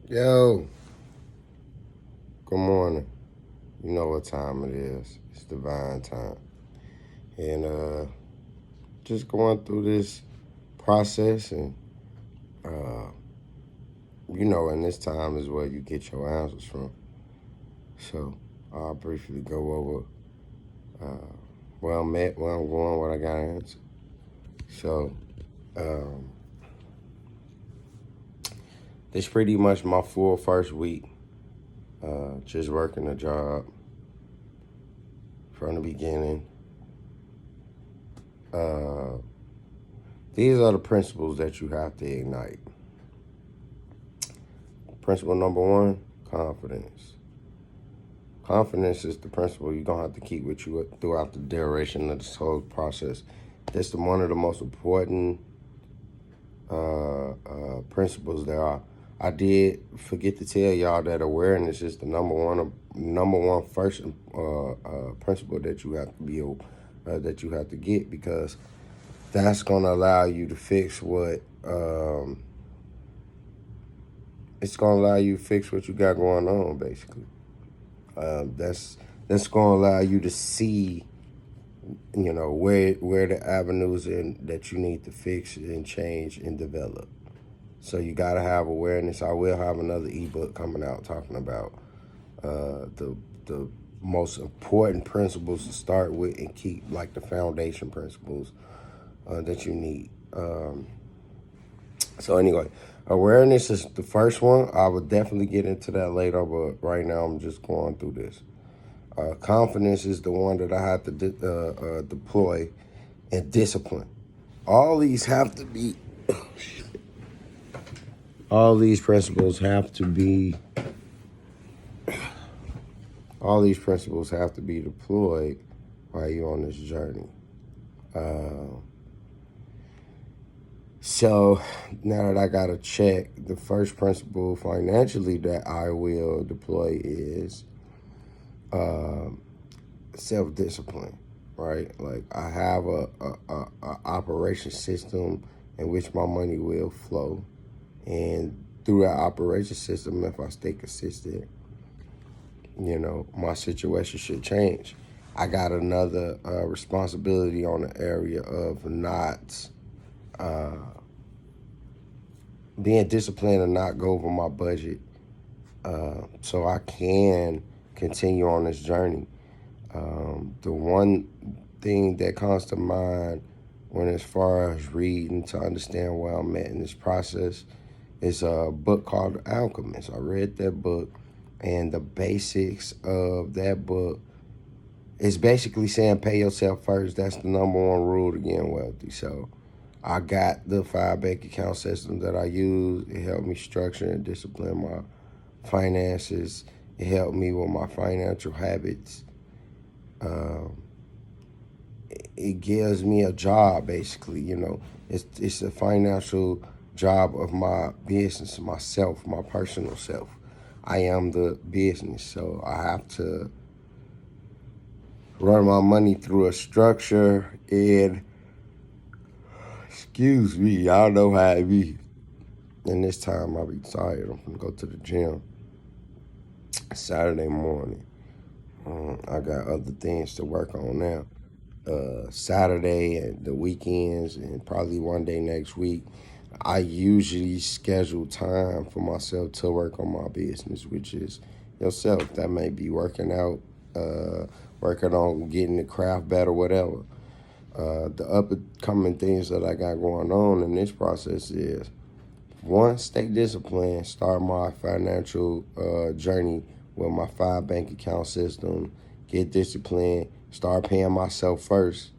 Yo, good morning. You know what time it is. It's divine time. And just going through this process and uh and this time is where you get your answers from. So I'll briefly go over uh where I'm at, where I'm going, what I got to answer. So um this pretty much my full first week. Just working a job from the beginning. Uh these are the principles that you have to ignite. Principle number one, confidence. Confidence is the principle you're going to have to keep with you throughout the duration of this whole process. That's one of the most important principles there are. I did forget to tell y'all that awareness is the number one first principle that you have to that you have to get, because that's going to allow you to fix what it's going to allow you to fix what you got going on, basically. That's going to allow you to see, where the avenues that you need to fix and change and develop. So you got to have awareness. I will have another ebook coming out talking about the most important principles to start with and keep, like the foundation principles that you need. So anyway, awareness is the first one. I would definitely get into that later, but right now I'm just going through this. Confidence is the one that I have to deploy, and discipline. All these have to be, all these principles have to be, all these principles have to be deployed while you're on this journey. So now that I got to check, the first principle financially that I will deploy is self-discipline, right? Like I have a operation system in which my money will flow, and through that operation system, if I stay consistent, my situation should change. I got another responsibility on the area of not being disciplined and not go over my budget, so I can continue on this journey. The one thing that comes to mind when, as far as reading to understand where I'm at in this process, is a book called The Alchemist. I read that book, and the basics of that book is basically saying pay yourself first. That's the number one rule to getting wealthy. So I got the 5 bank account system that I use. It helped me structure and discipline my finances. It helped me with my financial habits. It gives me a job, basically. It's a financial job of my business, myself, my personal self. I am the business, so I have to run my money through a structure. And excuse me, y'all know how it be. And this time I'll be tired. I'm gonna go to the gym Saturday morning. I got other things to work on now. Saturday and the weekends, and probably one day next week, I usually schedule time for myself to work on my business, which is yourself. That may be working out, working on getting the craft better, whatever. The up and coming things that I got going on in this process is, one, stay disciplined, start my financial journey with my 5 bank account system, get disciplined, start paying myself first,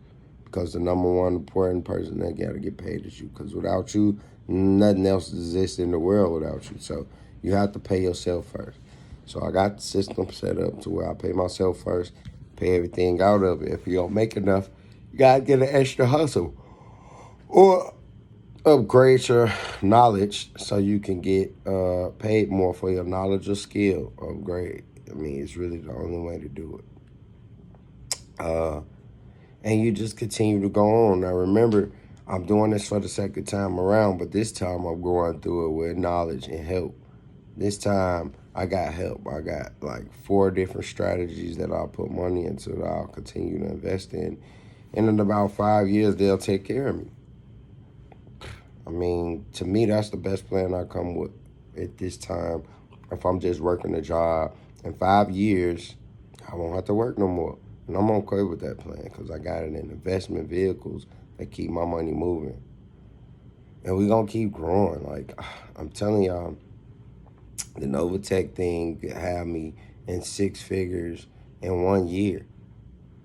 because the number one important person that got to get paid is you, because without you, nothing else exists in the world without you. So you have to pay yourself first. So I got the system set up to where I pay myself first, pay everything out of it. If you don't make enough, you got to get an extra hustle, or upgrade your knowledge so you can get paid more for your knowledge or skill upgrade. I mean, it's really the only way to do it. And you just continue to go on. Now, remember, I'm doing this for the second time around, but this time I'm going through it with knowledge and help. This time I got help. I got like 4 different strategies that I'll put money into that I'll continue to invest in. And in about 5 years, they'll take care of me. I mean, to me, that's the best plan I come with at this time. If I'm just working a job, in 5 years, I won't have to work no more. And I'm okay with that plan because I got it in investment vehicles that keep my money moving. And we're going to keep growing. Like, I'm telling y'all, the Novatech thing could have me in 6 figures in 1 year.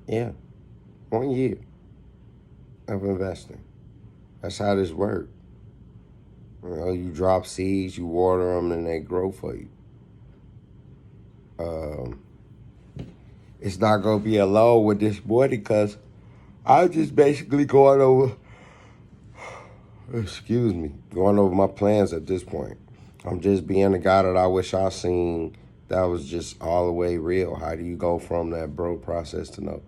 Yeah, 1 year of investing. That's how this works. You drop seeds, you water them, and they grow for you. Um, it's not going to be alone with this morning because I'm just basically going over, going over my plans at this point. I'm just being the guy that I wish I seen that was just all the way real. How do you go from that broke process to no?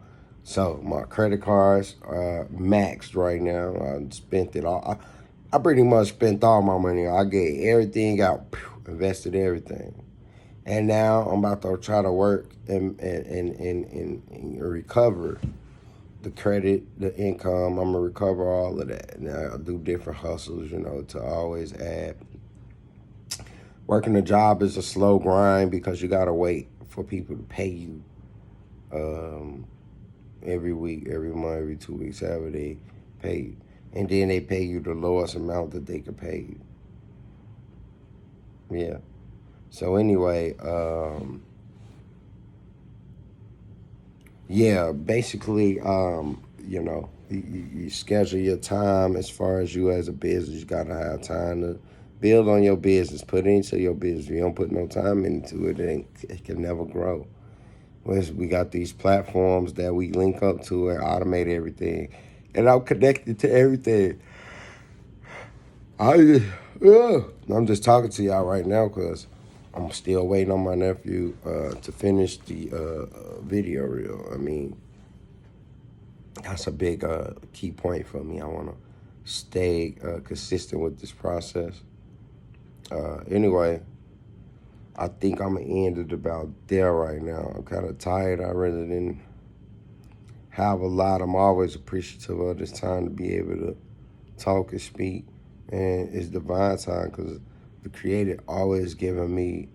So my credit cards are maxed right now. I spent it all. I pretty much spent all my money. I gave everything out, invested everything. And now I'm about to try to work and recover the credit, the income. I'm going to recover all of that. Now I'll do different hustles, to always add. Working a job is a slow grind because you got to wait for people to pay you every week, every month, every 2 weeks, however they pay you. And then they pay you the lowest amount that they could pay you. Yeah. So anyway, basically, you schedule your time as far as you as a business. You got to have time to build on your business, put into your business. If you don't put no time into it, it can never grow. We got these platforms that we link up to and automate everything. And I'm connected to everything. I'm just talking to y'all right now because I'm still waiting on my nephew to finish the video reel. I mean, that's a big key point for me. I want to stay consistent with this process. Anyway, I think I'm going to end it about there right now. I'm kind of tired. I really didn't have a lot. I'm always appreciative of this time to be able to talk and speak. And it's divine time because the Creator always giving me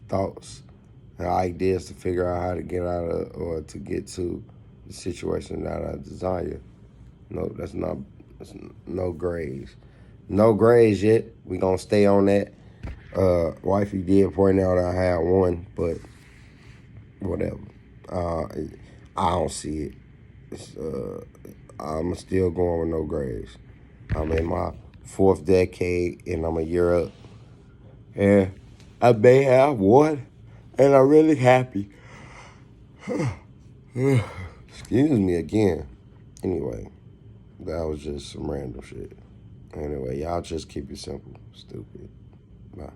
thoughts and ideas to figure out how to get out of or to get to the situation that I desire. No, that's no grades. No grades yet. We gonna stay on that. Wifey did point out I had one, but whatever. I don't see it. I'm still going with no grades. I'm in my 4th decade and I'm a year up. And I may have one, and I'm really happy. Excuse me again. Anyway, that was just some random shit. Anyway, y'all just keep it simple. Stupid. Bye.